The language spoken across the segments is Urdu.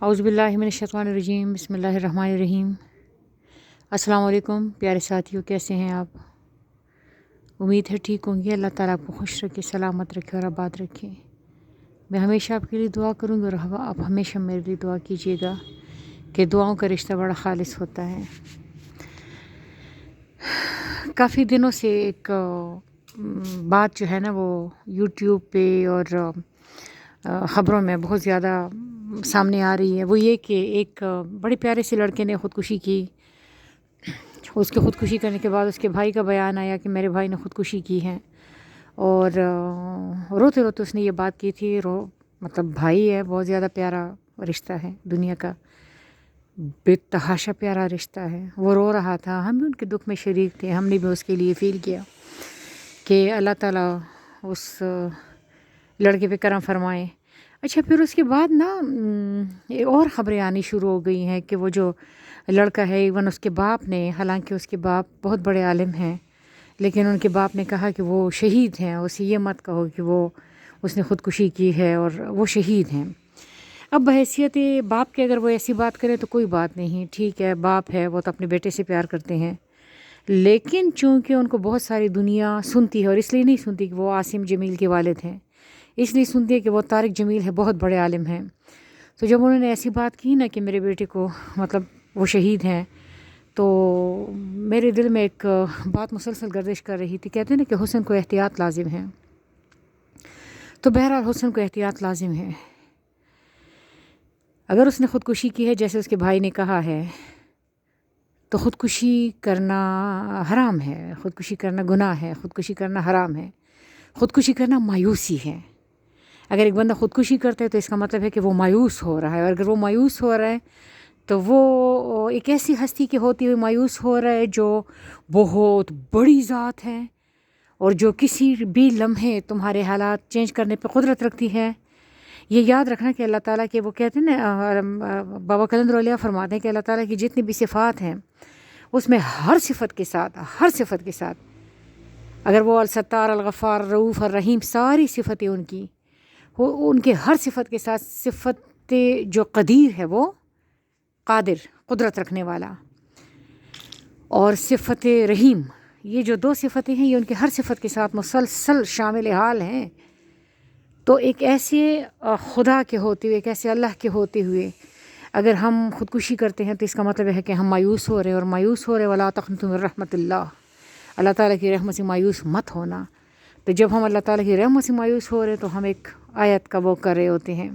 اعوذ باللہ من الشیطان الرجیم بسم اللہ الرحمن الرحیم۔ السلام علیکم پیارے ساتھیوں، کیسے ہیں آپ؟ امید ہے ٹھیک ہوں گی۔ اللہ تعالیٰ آپ کو خوش رکھے، سلامت رکھے اور آباد رکھے۔ میں ہمیشہ آپ کے لیے دعا کروں گی اور آپ ہمیشہ میرے لیے دعا کیجیے گا کہ دعاؤں کا رشتہ بڑا خالص ہوتا ہے۔ کافی دنوں سے ایک بات جو ہے نا وہ یوٹیوب پہ اور خبروں میں بہت زیادہ سامنے آ رہی ہے، وہ یہ کہ ایک بڑے پیارے سے لڑکے نے خودکشی کی۔ اس کے خودکشی کرنے کے بعد اس کے بھائی کا بیان آیا کہ میرے بھائی نے خودکشی کی ہے، اور روتے روتے اس نے یہ بات کی تھی۔ مطلب بھائی ہے، بہت زیادہ پیارا رشتہ ہے، دنیا کا بے تحاشا پیارا رشتہ ہے۔ وہ رو رہا تھا، ہم بھی ان کے دکھ میں شریک تھے، ہم نے بھی اس کے لیے فیل کیا کہ اللہ تعالیٰ اس لڑکے پہ کرم فرمائے۔ اچھا، پھر اس کے بعد نا اور خبریں آنی شروع ہو گئی ہیں کہ وہ جو لڑکا ہے، ایون اس کے باپ نے، حالانکہ اس کے باپ بہت بڑے عالم ہیں، لیکن ان کے باپ نے کہا کہ وہ شہید ہیں، اسے یہ مت کہو کہ اس نے خودکشی کی ہے اور وہ شہید ہیں۔ اب بحیثیت باپ کے اگر وہ ایسی بات کرے تو کوئی بات نہیں، ٹھیک ہے، باپ ہے، وہ تو اپنے بیٹے سے پیار کرتے ہیں، لیکن چونکہ ان کو بہت ساری دنیا سنتی ہے، اور اس لیے نہیں سنتی کہ وہ عاصم جمیل کے والد ہیں، اس لیے سنتی ہے کہ وہ طارق جمیل ہے، بہت بڑے عالم ہیں۔ تو جب انہوں نے ایسی بات کی نا کہ میرے بیٹے کو مطلب وہ شہید ہیں، تو میرے دل میں ایک بات مسلسل گردش کر رہی تھی۔ کہتے ہیں نا کہ حسن کو احتیاط لازم ہے، تو بہرحال حسن کو احتیاط لازم ہے۔ اگر اس نے خودکشی کی ہے جیسے اس کے بھائی نے کہا ہے، تو خودکشی کرنا حرام ہے، خودکشی کرنا گناہ ہے، خودکشی کرنا حرام ہے، خودکشی کرنا مایوسی ہے۔ اگر ایک بندہ خودکشی کرتا ہے تو اس کا مطلب ہے کہ وہ مایوس ہو رہا ہے، اور اگر وہ مایوس ہو رہا ہے تو وہ ایک ایسی ہستی کے ہوتی ہوئی مایوس ہو رہا ہے جو بہت بڑی ذات ہے، اور جو کسی بھی لمحے تمہارے حالات چینج کرنے پہ قدرت رکھتی ہے۔ یہ یاد رکھنا کہ اللہ تعالیٰ کے وہ کہتے ہیں نا، بابا قلندر اولیاء فرماتے ہیں کہ اللہ تعالیٰ کی جتنی بھی صفات ہیں اس میں ہر صفت کے ساتھ اگر وہ الستار، الغفار، رؤوف، الرحیم، ساری صفتیں ان کے ہر صفت کے ساتھ صفت جو قدیر ہے، وہ قادر، قدرت رکھنے والا، اور صفت رحیم، یہ جو دو صفتیں ہیں یہ ان کے ہر صفت کے ساتھ مسلسل شامل حال ہیں۔ تو ایک ایسے خدا کے ہوتے ہوئے، ایک ایسے اللہ کے ہوتے ہوئے اگر ہم خودکشی کرتے ہیں تو اس کا مطلب ہے کہ ہم مایوس ہو رہے ہیں، اور مایوس ہو رہے ولا تقنطوا من رحمت اللہ، اللہ تعالیٰ کی رحمت سے مایوس مت ہونا۔ تو جب ہم اللہ تعالیٰ کی رحمت سے مایوس ہو رہے ہیں تو ہم ایک آیت کا وہ کر رہے ہوتے ہیں،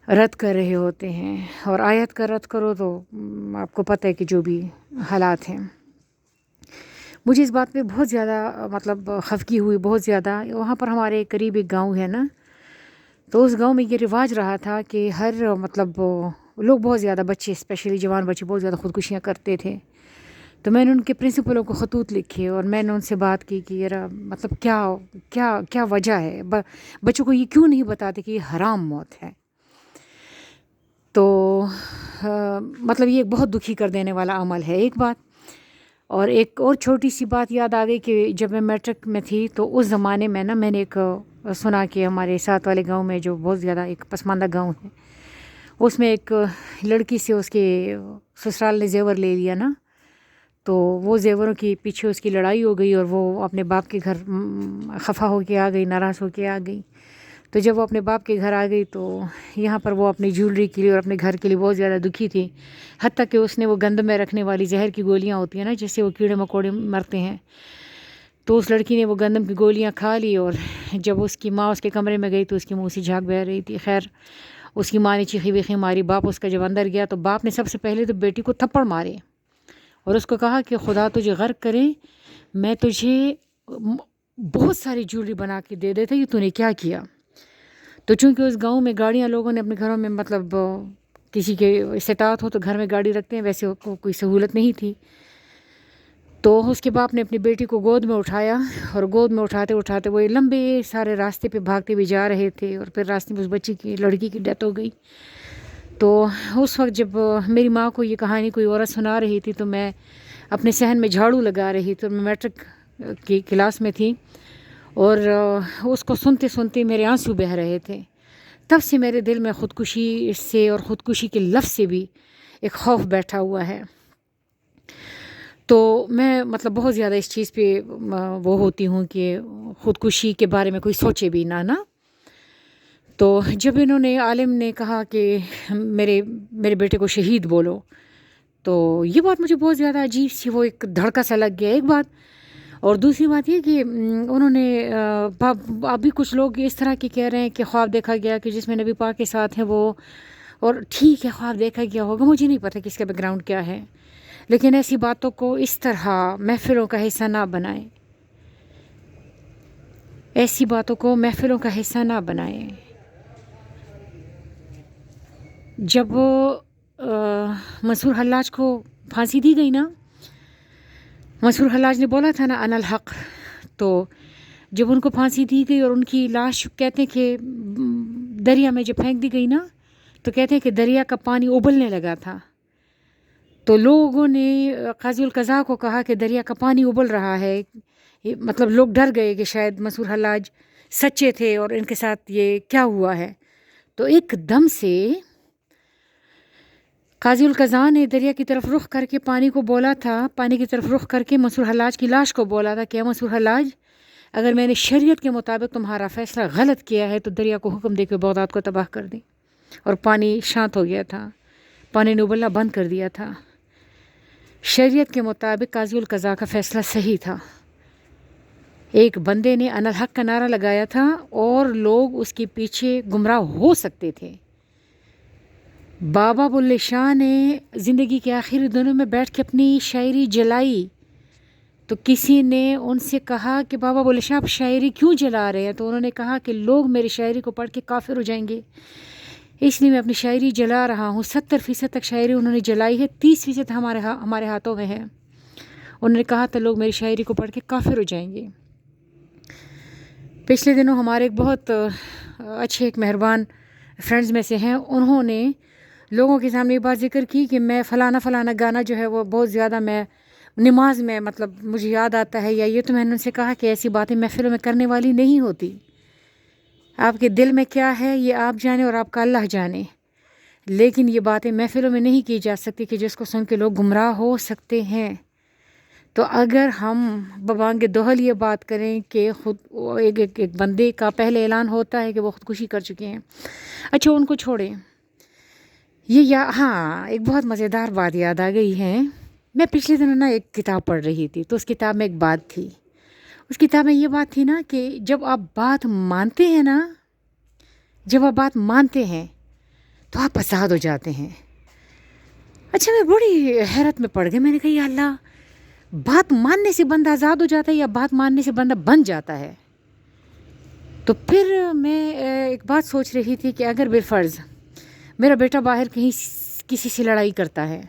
رد کر رہے ہوتے ہیں، اور آیت کا رد کرو تو آپ کو پتہ ہے کہ جو بھی حالات ہیں۔ مجھے اس بات پہ بہت زیادہ مطلب خفگی ہوئی، بہت زیادہ۔ وہاں پر ہمارے قریب ایک گاؤں ہے نا، تو اس گاؤں میں یہ رواج رہا تھا کہ ہر مطلب لوگ بہت زیادہ، بچے اسپیشلی جوان بچے بہت زیادہ خودکشیاں کرتے تھے۔ تو میں نے ان کے پرنسپلوں کو خطوط لکھے اور میں نے ان سے بات کی کہ یار مطلب کیا وجہ ہے، بچوں کو یہ کیوں نہیں بتاتے کہ یہ حرام موت ہے۔ تو مطلب یہ بہت دکھی کر دینے والا عمل ہے، ایک بات۔ اور ایک اور چھوٹی سی بات یاد آ گئی کہ جب میں میٹرک میں تھی تو اس زمانے میں نا میں نے ایک سنا کہ ہمارے ساتھ والے گاؤں میں، جو بہت زیادہ ایک پسماندہ گاؤں ہے، اس میں ایک لڑکی سے اس کے سسرال نے زیور لے لیا نا، تو وہ زیوروں کے پیچھے اس کی لڑائی ہو گئی، اور وہ اپنے باپ کے گھر خفا ہو کے آ گئی، ناراض ہو کے آ گئی۔ تو جب وہ اپنے باپ کے گھر آ گئی تو یہاں پر وہ اپنی جیولری کے لیے اور اپنے گھر کے لیے بہت زیادہ دکھی تھی، حتیٰ کہ اس نے وہ گندم میں رکھنے والی زہر کی گولیاں ہوتی ہیں نا، جس سے وہ کیڑے مکوڑے مرتے ہیں، تو اس لڑکی نے وہ گندم کی گولیاں کھا لی، اور جب اس کی ماں اس کے کمرے میں گئی تو اس کے منہ سے جھاگ بہہ رہی تھی۔ خیر اس کی ماں نے چیخی ویخی ماری، باپ اس کا جب اندر گیا تو باپ نے سب سے پہلے تو بیٹی کو تھپڑ مارے اور اس کو کہا کہ خدا تجھے غرق کرے، میں تجھے بہت ساری جیولری بنا کے دے دیتا، یہ تو نے کیا کیا۔ تو چونکہ اس گاؤں میں گاڑیاں لوگوں نے اپنے گھروں میں، مطلب کسی کے استطاعت ہو تو گھر میں گاڑی رکھتے ہیں، ویسے کوئی سہولت نہیں تھی، تو اس کے باپ نے اپنی بیٹی کو گود میں اٹھایا، اور گود میں اٹھاتے اٹھاتے وہ لمبے سارے راستے پہ بھاگتے ہوئے جا رہے تھے، اور پھر راستے میں اس بچی کی، لڑکی کی ڈیتھ ہو گئی۔ تو اس وقت جب میری ماں کو یہ کہانی کوئی عورت سنا رہی تھی تو میں اپنے صحن میں جھاڑو لگا رہی تھی، اور میں میٹرک کی کلاس میں تھی، اور اس کو سنتے سنتے میرے آنسو بہہ رہے تھے۔ تب سے میرے دل میں خودکشی سے اور خودکشی کے لفظ سے بھی ایک خوف بیٹھا ہوا ہے. تو میں مطلب بہت زیادہ اس چیز پہ وہ ہوتی ہوں کہ خودکشی کے بارے میں کوئی سوچے بھی نہ. تو جب انہوں نے عالم نے کہا کہ میرے بیٹے کو شہید بولو، تو یہ بات مجھے بہت زیادہ عجیب سی، وہ ایک دھڑکا سا لگ گیا ایک بات. اور دوسری بات یہ کہ انہوں نے ابھی کچھ لوگ اس طرح کی کہہ رہے ہیں کہ خواب دیکھا گیا کہ جس میں نبی پاک کے ساتھ ہیں وہ، اور ٹھیک ہے خواب دیکھا گیا ہوگا، مجھے نہیں پتہ کہ اس کا بیک گراؤنڈ کیا ہے، لیکن ایسی باتوں کو اس طرح محفلوں کا حصہ نہ بنائیں. ایسی باتوں کو محفلوں کا حصہ نہ بنائیں. جب منصور حلاج کو پھانسی دی گئی نا، منصور حلاج نے بولا تھا نا انا الحق، تو جب ان کو پھانسی دی گئی اور ان کی لاش کہتے ہیں کہ دریا میں جب پھینک دی گئی نا، تو کہتے ہیں کہ دریا کا پانی ابلنے لگا تھا. تو لوگوں نے قاضی القضاء کو کہا کہ دریا کا پانی ابل رہا ہے، مطلب لوگ ڈر گئے کہ شاید منصور حلاج سچے تھے اور ان کے ساتھ یہ کیا ہوا ہے. تو ایک دم سے قاضی القضاء نے دریا کی طرف رخ کر کے پانی کو بولا تھا، پانی کی طرف رخ کر کے منصور حلاج کی لاش کو بولا تھا کہ منصور حلاج، اگر میں نے شریعت کے مطابق تمہارا فیصلہ غلط کیا ہے تو دریا کو حکم دے کے بغداد کو تباہ کر دیں. اور پانی شانت ہو گیا تھا، پانی نے ابلنا بند کر دیا تھا. شریعت کے مطابق قاضی القضاء کا فیصلہ صحیح تھا. ایک بندے نے انا الحق کا نعرہ لگایا تھا اور لوگ اس کے پیچھے گمراہ ہو سکتے تھے. بابا بلے شاہ نے زندگی کے آخری دنوں میں بیٹھ کے اپنی شاعری جلائی، تو کسی نے ان سے کہا کہ بابا بلے شاہ آپ شاعری کیوں جلا رہے ہیں؟ تو انہوں نے کہا کہ لوگ میری شاعری کو پڑھ کے کافر ہو جائیں گے، اس لیے میں اپنی شاعری جلا رہا ہوں. 70% تک شاعری انہوں نے جلائی ہے، 30% ہمارے ہاتھوں میں ہے. انہوں نے کہا تھا لوگ میری شاعری کو پڑھ کے کافر ہو جائیں گے. پچھلے دنوں ہمارے ایک بہت اچھے ایک مہربان فرینڈز میں سے ہیں، انہوں نے لوگوں کے سامنے یہ بات ذکر کی کہ میں فلانا گانا جو ہے وہ بہت زیادہ میں نماز میں مطلب مجھے یاد آتا ہے یا یہ. تو میں نے ان سے کہا کہ ایسی باتیں محفلوں میں کرنے والی نہیں ہوتی. آپ کے دل میں کیا ہے یہ آپ جانے اور آپ کا اللہ جانے، لیکن یہ باتیں محفلوں میں نہیں کی جا سکتی کہ جس کو سن کے لوگ گمراہ ہو سکتے ہیں. تو اگر ہم ببانگ دوہل یہ بات کریں کہ خود ایک بندے کا پہلے اعلان ہوتا ہے کہ وہ خودکشی کر چکے ہیں، اچھا ان کو چھوڑیں. ہاں ایک بہت مزیدار بات یاد آ گئی ہے. میں پچھلے دنوں نا ایک کتاب پڑھ رہی تھی، تو اس کتاب میں ایک بات تھی. اس کتاب میں یہ بات تھی نا کہ جب آپ بات مانتے ہیں نا، جب آپ بات مانتے ہیں تو آپ آزاد ہو جاتے ہیں. اچھا میں بڑی حیرت میں پڑ گئی. میں نے کہا یا اللہ، بات ماننے سے بندہ آزاد ہو جاتا ہے یا بات ماننے سے بندہ بن جاتا ہے؟ تو پھر میں ایک بات سوچ رہی تھی کہ اگر بالفرض میرا بیٹا باہر کہیں کسی سے لڑائی کرتا ہے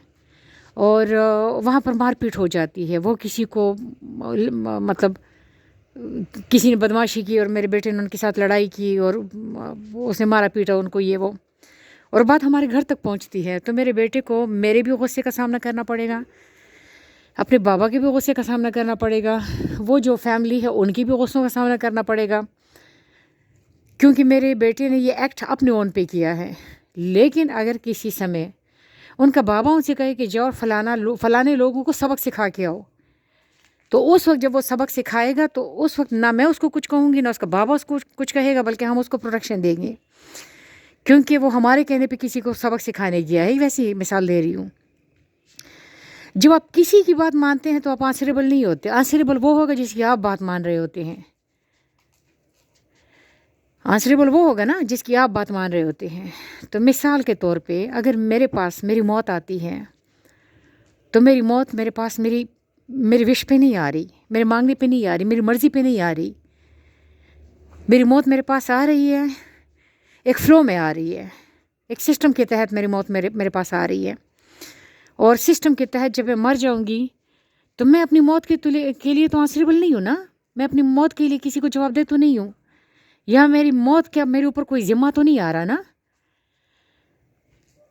اور وہاں پر مار پیٹ ہو جاتی ہے، وہ کسی کو مطلب کسی نے بدماشی کی اور میرے بیٹے نے ان کے ساتھ لڑائی کی اور اس نے مارا پیٹا ان کو یہ وہ، اور بات ہمارے گھر تک پہنچتی ہے، تو میرے بیٹے کو میرے بھی غصے کا سامنا کرنا پڑے گا، اپنے بابا کے بھی غصے کا سامنا کرنا پڑے گا، وہ جو فیملی ہے ان کی بھی غصوں کا سامنا کرنا پڑے گا، کیونکہ میرے بیٹے نے یہ ایکٹ اپنے اون پہ کیا ہے. لیکن اگر کسی سمے ان کا بابا ان سے کہے کہ جاؤ فلانے لوگوں کو سبق سکھا کے آؤ، تو اس وقت جب وہ سبق سکھائے گا تو اس وقت نہ میں اس کو کچھ کہوں گی نہ اس کا بابا اس کو کچھ کہے گا، بلکہ ہم اس کو پروٹیکشن دیں گے، کیونکہ وہ ہمارے کہنے پہ کسی کو سبق سکھانے گیا ہے. ویسی مثال دے رہی ہوں. جب آپ کسی کی بات مانتے ہیں تو آپ آنسریبل نہیں ہوتے. آنسریبل وہ ہوگا جس کی آپ بات مان رہے ہوتے ہیں. آنسریبل وہ ہوگا نا جس کی آپ بات مان رہے ہوتے ہیں. تو مثال کے طور پہ اگر میرے پاس میری موت آتی ہے تو میری موت میرے پاس میری وش پہ نہیں آ رہی، میرے مانگنے پہ نہیں آ رہی، میری مرضی پہ نہیں آ رہی. میری موت میرے پاس آ رہی ہے، ایک فلو میں آ رہی ہے، ایک سسٹم کے تحت میری موت میرے پاس آ رہی ہے. اور سسٹم کے تحت جب میں مر جاؤں گی تو میں اپنی موت کے لیے تو آنسریبل نہیں ہوں نا. میں اپنی موت کے لیے کسی کو جواب دہ تو نہیں ہوں، یا میری موت کیا میرے اوپر کوئی ذمہ تو نہیں آ رہا نا.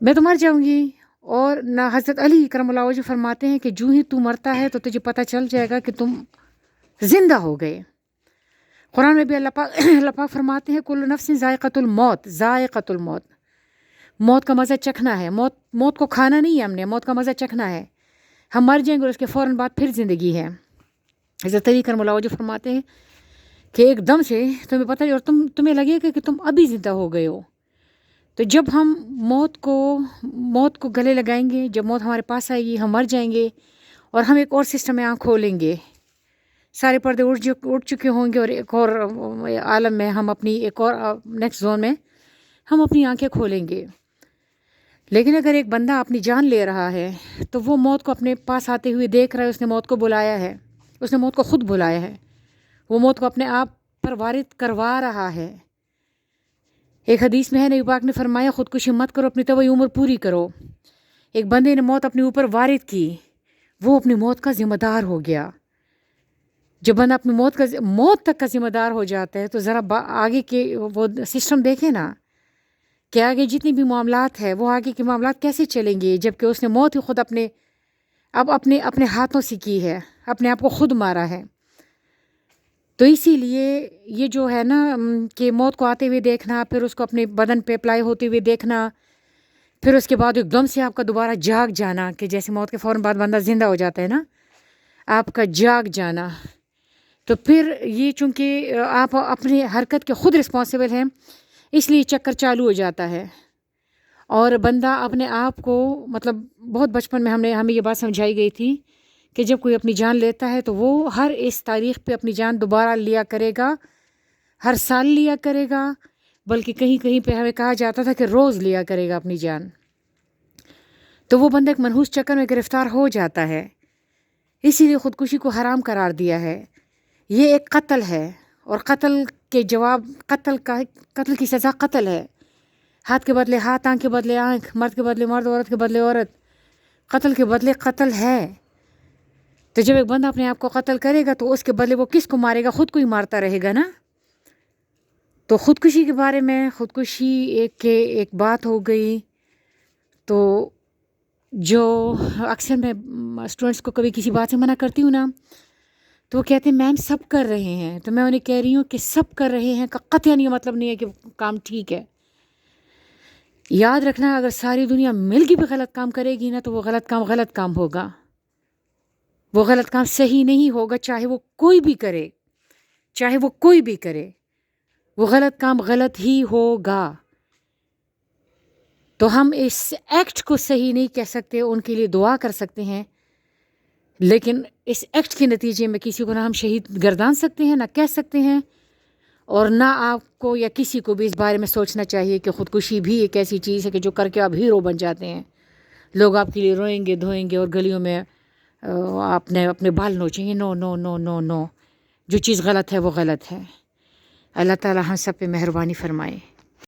میں تو مر جاؤں گی. اور نہ حضرت علی کرم اللہ وجہ فرماتے ہیں کہ جو ہی تو مرتا ہے تو تجھے پتہ چل جائے گا کہ تم زندہ ہو گئے. قرآن میں بھی اللہ پاک فرماتے ہیں کل نفس ذائقۃ الموت، ذائقۃ الموت، موت کا مزہ چکھنا ہے، موت کو کھانا نہیں ہے، ہم نے موت کا مزہ چکھنا ہے. ہم مر جائیں گے اور اس کے فوراً بعد پھر زندگی ہے. حضرت علی کرم اللہ وجہ فرماتے ہیں کہ ایک دم سے تمہیں پتہ نہیں اور تمہیں لگے گا کہ تم ابھی زندہ ہو گئے ہو. تو جب ہم موت کو گلے لگائیں گے، جب موت ہمارے پاس آئے گی، ہم مر جائیں گے اور ہم ایک اور سسٹم میں آنکھ کھولیں گے، سارے پردے اٹھ چکے ہوں گے اور ایک اور عالم میں ہم اپنی ایک اور نیکسٹ زون میں ہم اپنی آنکھیں کھولیں گے. لیکن اگر ایک بندہ اپنی جان لے رہا ہے تو وہ موت کو اپنے پاس آتے ہوئے دیکھ رہا ہے، اس نے موت کو بلایا ہے، اس نے موت کو خود بلایا ہے، وہ موت کو اپنے آپ پر وارد کروا رہا ہے. ایک حدیث میں ہے نبی پاک نے فرمایا خودکشی مت کرو، اپنی طویل عمر پوری کرو. ایک بندے نے موت اپنے اوپر وارد کی، وہ اپنی موت کا ذمہ دار ہو گیا. جب بندہ اپنی موت تک کا ذمہ دار ہو جاتا ہے تو ذرا آگے کے وہ سسٹم دیکھیں نا کہ آگے جتنی بھی معاملات ہے وہ آگے کے معاملات کیسے چلیں گے، جب کہ اس نے موت ہی خود اپنے ہاتھوں سے کی ہے، اپنے آپ کو خود مارا ہے. تو اسی لیے یہ جو ہے نا کہ موت کو آتے ہوئے دیکھنا، پھر اس کو اپنے بدن پہ اپلائی ہوتے ہوئے دیکھنا، پھر اس کے بعد ایک دم سے آپ کا دوبارہ جاگ جانا، کہ جیسے موت کے فوراً بعد بندہ زندہ ہو جاتا ہے نا، آپ کا جاگ جانا. تو پھر یہ چونکہ آپ اپنی حرکت کے خود رسپانسیبل ہیں، اس لیے چکر چالو ہو جاتا ہے. اور بندہ اپنے آپ کو مطلب بہت بچپن میں ہمیں یہ بات سمجھائی گئی تھی کہ جب کوئی اپنی جان لیتا ہے تو وہ ہر اس تاریخ پہ اپنی جان دوبارہ لیا کرے گا، ہر سال لیا کرے گا، بلکہ کہیں پہ ہمیں کہا جاتا تھا کہ روز لیا کرے گا اپنی جان. تو وہ بندہ ایک منحوس چکر میں گرفتار ہو جاتا ہے. اسی لیے خودکشی کو حرام قرار دیا ہے. یہ ایک قتل ہے، اور قتل کے جواب قتل کی سزا قتل ہے. ہاتھ کے بدلے ہاتھ، آنکھ کے بدلے آنکھ، مرد کے بدلے مرد، عورت کے بدلے عورت، قتل کے بدلے قتل ہے. تو جب ایک بندہ اپنے آپ کو قتل کرے گا تو اس کے بدلے وہ کس کو مارے گا؟ خود کو ہی مارتا رہے گا نا. تو خودکشی کے بارے میں، خودکشی ایک بات ہو گئی. تو جو اکثر میں اسٹوڈنٹس کو کبھی کسی بات سے منع کرتی ہوں نا، تو وہ کہتے ہیں میم سب کر رہے ہیں، تو میں انہیں کہہ رہی ہوں کہ سب کر رہے ہیں کا قطعاً یہ مطلب نہیں ہے کہ کام ٹھیک ہے. یاد رکھنا اگر ساری دنیا مل کے بھی غلط کام کرے گی نا تو وہ غلط کام ہوگا، وہ غلط کام صحیح نہیں ہوگا، چاہے وہ کوئی بھی کرے، وہ غلط کام غلط ہی ہوگا. تو ہم اس ایکٹ کو صحیح نہیں کہہ سکتے، ان کے لیے دعا کر سکتے ہیں، لیکن اس ایکٹ کے نتیجے میں کسی کو نہ ہم شہید گردان سکتے ہیں، نہ کہہ سکتے ہیں، اور نہ آپ کو یا کسی کو بھی اس بارے میں سوچنا چاہیے کہ خودکشی بھی ایک ایسی چیز ہے کہ جو کر کے آپ ہیرو بن جاتے ہیں. لوگ آپ کے لیے روئیں گے دھوئیں گے اور گلیوں میں اپنے بال نوچیں گے. نو نو نو نو نو، جو چیز غلط ہے وہ غلط ہے. اللہ تعالیٰ ہم سب پہ مہربانی فرمائے.